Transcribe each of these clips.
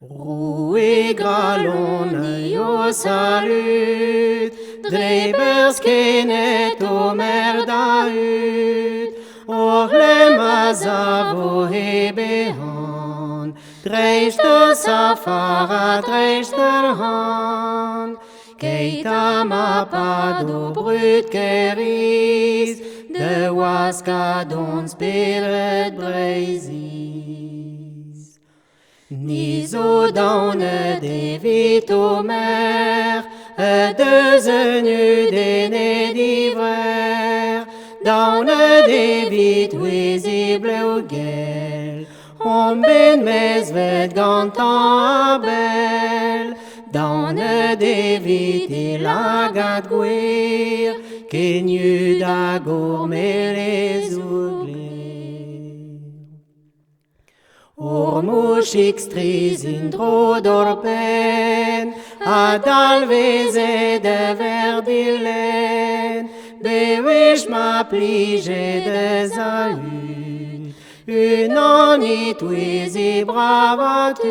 Roe gralon io salut, drebers kenet o merdaut, orle mazavo hebehan, dreiste safara dreiste han, keita ma pado brut keris, de waska don spirit breisis. Niso daune David Omer, deux nu dene d'ivrer, daune David visible au gel, on ben mesved gantan abel, daune David il agad gwir, kenu da gourmet les ouglir. Ormusch extris in drodorpen, ad alveze de verdilen, bewish ma plige de zahut, une anit wizi bravatut,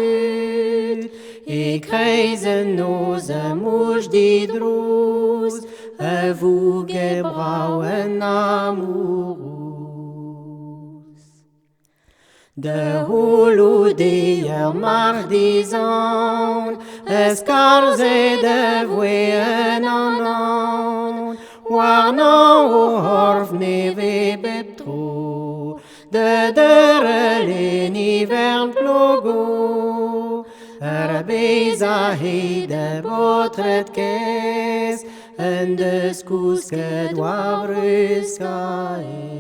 e kreizen noze musch didrus, e vuge brauen amurus. De holudier mardizan, escarze de voen anan, warnan o horf neve beptro, de derelen hivern plogo, beza he de botret kes, en de skouske doavruskaes.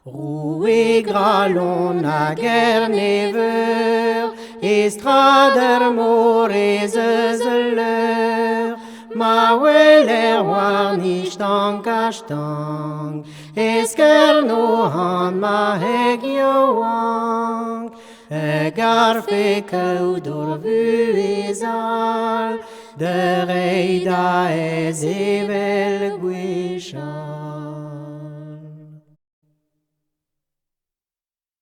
Roe gralon a gernever, estrader more zezeler, ma weller war nicht an kastang, esker no han ma heg joang, garfe koudor vuezal, de reida ez evel gwechal.